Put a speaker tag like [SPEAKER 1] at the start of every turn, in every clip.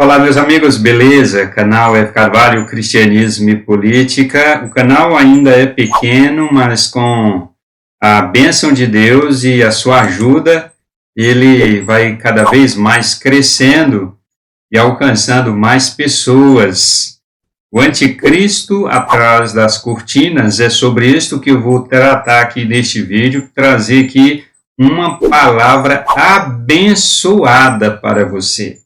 [SPEAKER 1] Olá, meus amigos, beleza? Canal F. Carvalho, Cristianismo e Política. O canal ainda é pequeno, mas com a bênção de Deus e a sua ajuda, ele vai cada vez mais crescendo e alcançando mais pessoas. O anticristo atrás das cortinas, é sobre isto que eu vou tratar aqui neste vídeo, trazer aqui uma palavra abençoada para você.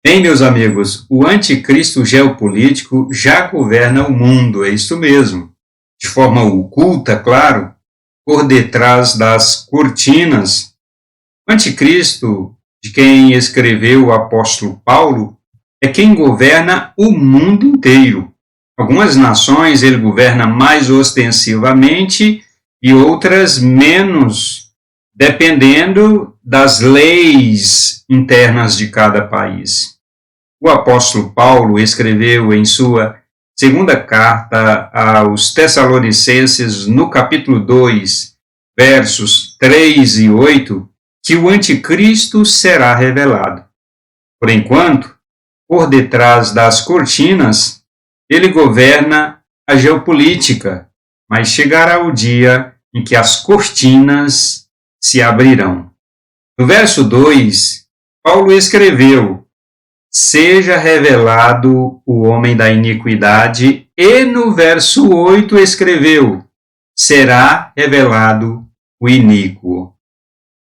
[SPEAKER 1] Bem, meus amigos, o anticristo geopolítico já governa o mundo, é isso mesmo. De forma oculta, claro, por detrás das cortinas. O anticristo, de quem escreveu o apóstolo Paulo, é quem governa o mundo inteiro. Algumas nações ele governa mais ostensivamente e outras menos, dependendo das leis internas de cada país. O apóstolo Paulo escreveu em sua segunda carta aos Tessalonicenses, no capítulo 2, versos 3 e 8, que o anticristo será revelado. Por enquanto, por detrás das cortinas, ele governa a geopolítica, mas chegará o dia em que as cortinas se abrirão. No verso 2, Paulo escreveu: seja revelado o homem da iniquidade, e no verso 8 escreveu: será revelado o iníquo.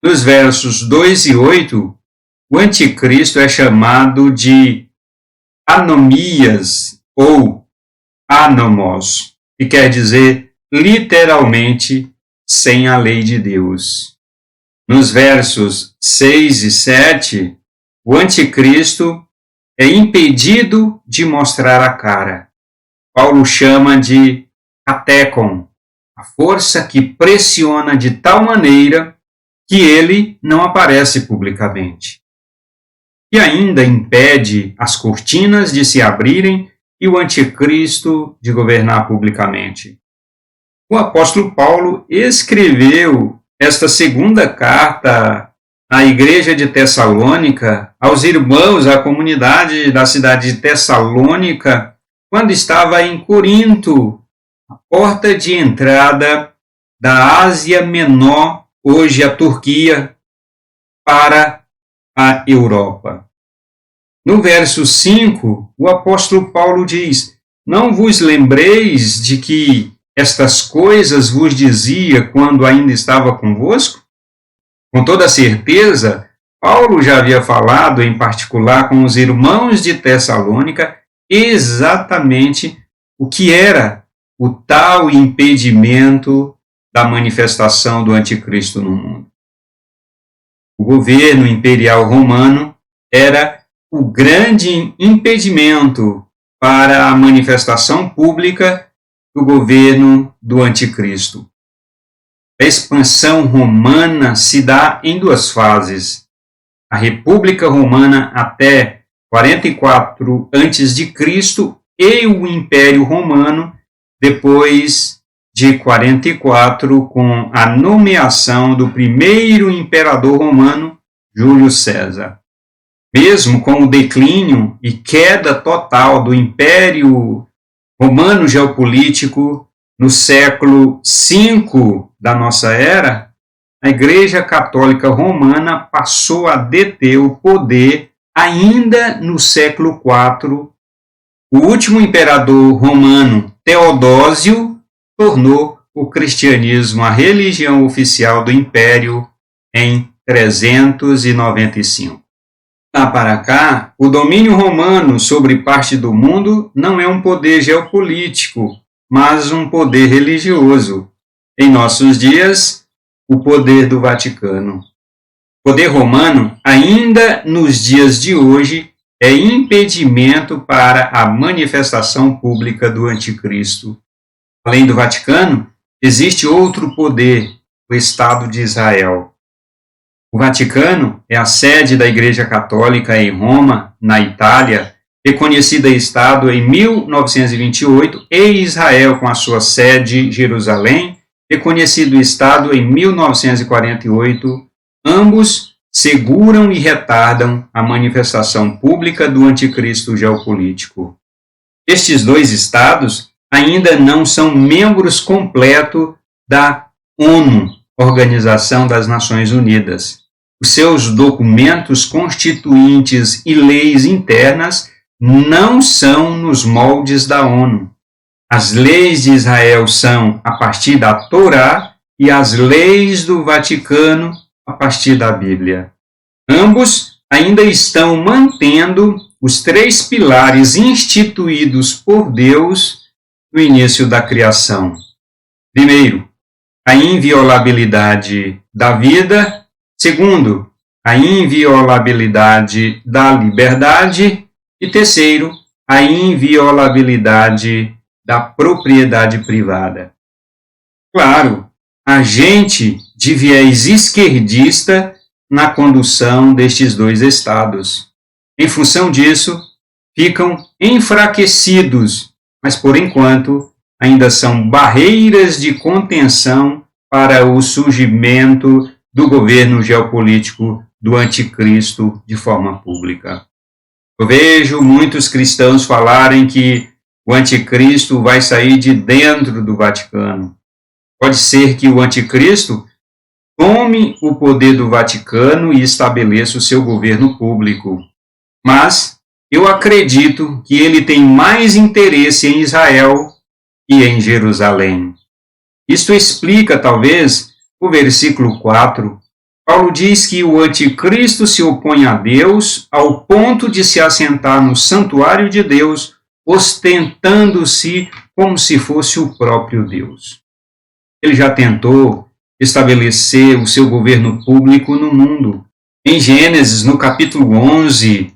[SPEAKER 1] Nos versos 2 e 8, o anticristo é chamado de anomias ou anomos, que quer dizer literalmente sem a lei de Deus. Nos versos 6 e 7, o anticristo é impedido de mostrar a cara. Paulo chama de atekon, a força que pressiona de tal maneira que ele não aparece publicamente. E ainda impede as cortinas de se abrirem e o anticristo de governar publicamente. O apóstolo Paulo escreveu esta segunda carta à igreja de Tessalônica, aos irmãos, à comunidade da cidade de Tessalônica, quando estava em Corinto, a porta de entrada da Ásia Menor, hoje a Turquia, para a Europa. No verso 5, o apóstolo Paulo diz: não vos lembreis de que estas coisas vos dizia quando ainda estava convosco? Com toda certeza, Paulo já havia falado, em particular com os irmãos de Tessalônica, exatamente o que era o tal impedimento da manifestação do anticristo no mundo. O governo imperial romano era o grande impedimento para a manifestação pública do governo do anticristo. A expansão romana se dá em duas fases. A República Romana até 44 a.C. e o Império Romano depois de 44, com a nomeação do primeiro imperador romano, Júlio César. Mesmo com o declínio e queda total do Império Romano geopolítico no século V da nossa era, a Igreja Católica Romana passou a deter o poder ainda no século IV. O último imperador romano, Teodósio, tornou o cristianismo a religião oficial do Império em 395. Lá para cá, o domínio romano sobre parte do mundo não é um poder geopolítico, mas um poder religioso. Em nossos dias, o poder do Vaticano. O poder romano, ainda nos dias de hoje, é impedimento para a manifestação pública do anticristo. Além do Vaticano, existe outro poder, o Estado de Israel. O Vaticano é a sede da Igreja Católica em Roma, na Itália, reconhecida Estado em 1928, e Israel, com a sua sede Jerusalém, reconhecido Estado em 1948, ambos seguram e retardam a manifestação pública do anticristo geopolítico. Estes dois estados ainda não são membros completos da ONU, Organização das Nações Unidas. Os seus documentos constituintes e leis internas não são nos moldes da ONU. As leis de Israel são a partir da Torá e as leis do Vaticano a partir da Bíblia. Ambos ainda estão mantendo os 3 pilares instituídos por Deus no início da criação. Primeiro, a inviolabilidade da vida. Segundo, a inviolabilidade da liberdade. E terceiro, a inviolabilidade da propriedade privada. Claro, há gente de viés esquerdista na condução destes dois estados. Em função disso, ficam enfraquecidos, mas por enquanto ainda são barreiras de contenção para o surgimento do governo geopolítico do anticristo de forma pública. Eu vejo muitos cristãos falarem que o anticristo vai sair de dentro do Vaticano. Pode ser que o anticristo tome o poder do Vaticano e estabeleça o seu governo público. Mas eu acredito que ele tem mais interesse em Israel e em Jerusalém. Isto explica, talvez, o versículo 4. Paulo diz que o anticristo se opõe a Deus ao ponto de se assentar no santuário de Deus, ostentando-se como se fosse o próprio Deus. Ele já tentou estabelecer o seu governo público no mundo. Em Gênesis, no capítulo 11,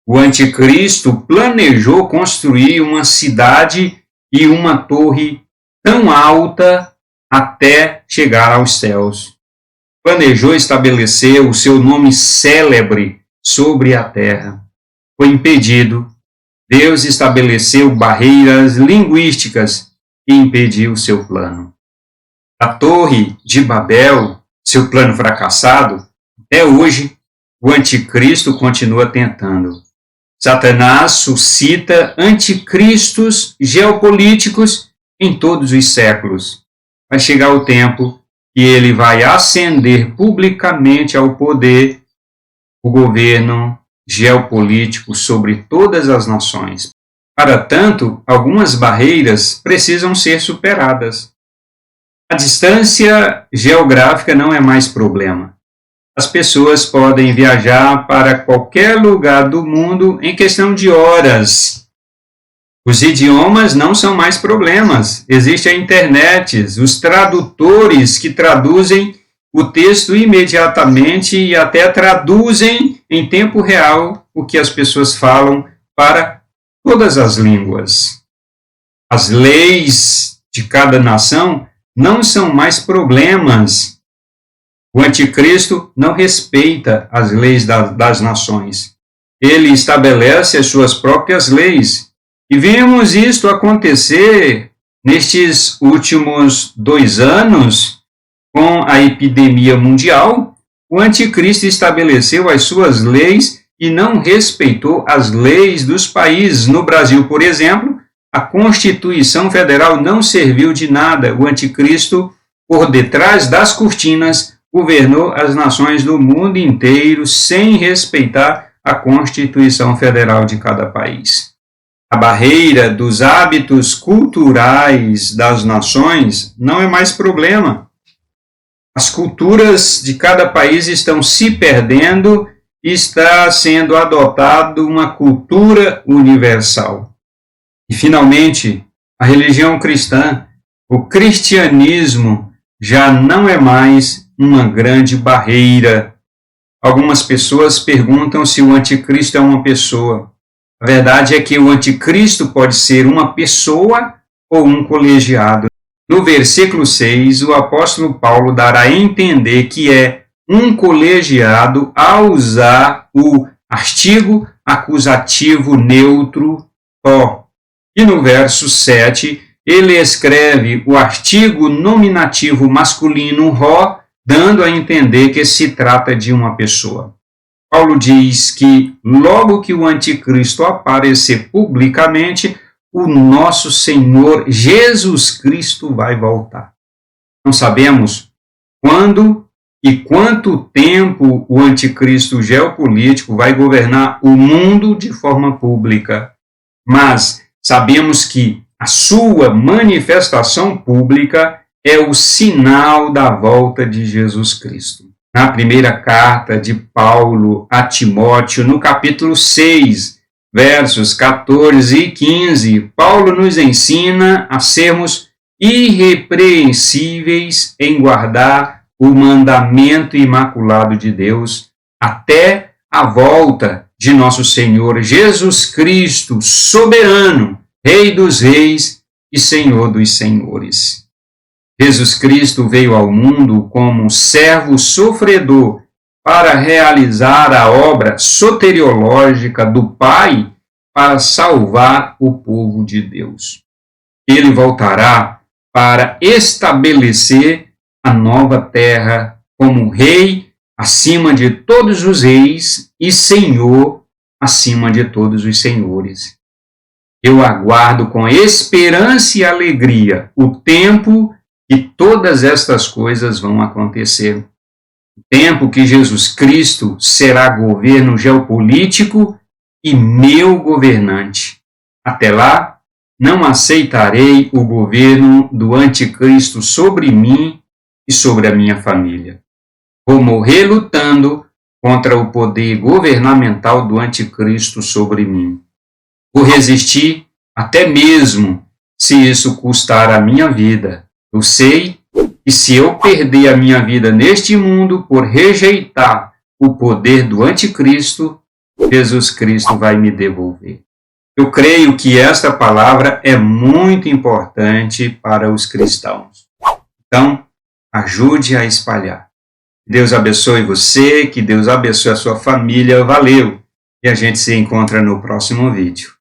[SPEAKER 1] o anticristo planejou construir uma cidade e uma torre tão alta até chegar aos céus. Planejou estabelecer o seu nome célebre sobre a terra. Foi impedido. Deus estabeleceu barreiras linguísticas e impediu o seu plano. A Torre de Babel, seu plano fracassado, até hoje o anticristo continua tentando. Satanás suscita anticristos geopolíticos em todos os séculos. Vai chegar o tempo que ele vai ascender publicamente ao poder o governo geopolítico sobre todas as nações. Para tanto, algumas barreiras precisam ser superadas. A distância geográfica não é mais problema. As pessoas podem viajar para qualquer lugar do mundo em questão de horas. Os idiomas não são mais problemas. Existe a internet, os tradutores que traduzem o texto imediatamente e até traduzem em tempo real o que as pessoas falam para todas as línguas. As leis de cada nação não são mais problemas. O anticristo não respeita as leis das nações. Ele estabelece as suas próprias leis. E vimos isto acontecer nestes últimos 2 anos, com a epidemia mundial. O anticristo estabeleceu as suas leis e não respeitou as leis dos países. No Brasil, por exemplo, a Constituição Federal não serviu de nada. O anticristo, por detrás das cortinas, governou as nações do mundo inteiro sem respeitar a Constituição Federal de cada país. A barreira dos hábitos culturais das nações não é mais problema. As culturas de cada país estão se perdendo e está sendo adotada uma cultura universal. E, finalmente, a religião cristã, o cristianismo, já não é mais uma grande barreira. Algumas pessoas perguntam se o anticristo é uma pessoa. A verdade é que o anticristo pode ser uma pessoa ou um colegiado. No versículo 6, o apóstolo Paulo dará a entender que é um colegiado ao usar o artigo acusativo neutro ó. E no verso 7, ele escreve o artigo nominativo masculino ró, dando a entender que se trata de uma pessoa. Paulo diz que logo que o anticristo aparecer publicamente, o nosso Senhor Jesus Cristo vai voltar. Não sabemos quando e quanto tempo o anticristo geopolítico vai governar o mundo de forma pública, mas sabemos que a sua manifestação pública é o sinal da volta de Jesus Cristo. Na primeira carta de Paulo a Timóteo, no capítulo 6, versos 14 e 15, Paulo nos ensina a sermos irrepreensíveis em guardar o mandamento imaculado de Deus até a volta de nosso Senhor Jesus Cristo, soberano, Rei dos reis e Senhor dos senhores. Jesus Cristo veio ao mundo como um servo sofredor para realizar a obra soteriológica do Pai para salvar o povo de Deus. Ele voltará para estabelecer a nova terra como Rei acima de todos os reis e Senhor acima de todos os senhores. Eu aguardo com esperança e alegria o tempo que todas estas coisas vão acontecer. O tempo que Jesus Cristo será governo geopolítico e meu governante. Até lá, não aceitarei o governo do anticristo sobre mim e sobre a minha família. Vou morrer lutando contra o poder governamental do anticristo sobre mim. Vou resistir até mesmo se isso custar a minha vida. Eu sei que se eu perder a minha vida neste mundo por rejeitar o poder do anticristo, Jesus Cristo vai me devolver. Eu creio que esta palavra é muito importante para os cristãos. Então, ajude a espalhar. Deus abençoe você, que Deus abençoe a sua família. Valeu! E a gente se encontra no próximo vídeo.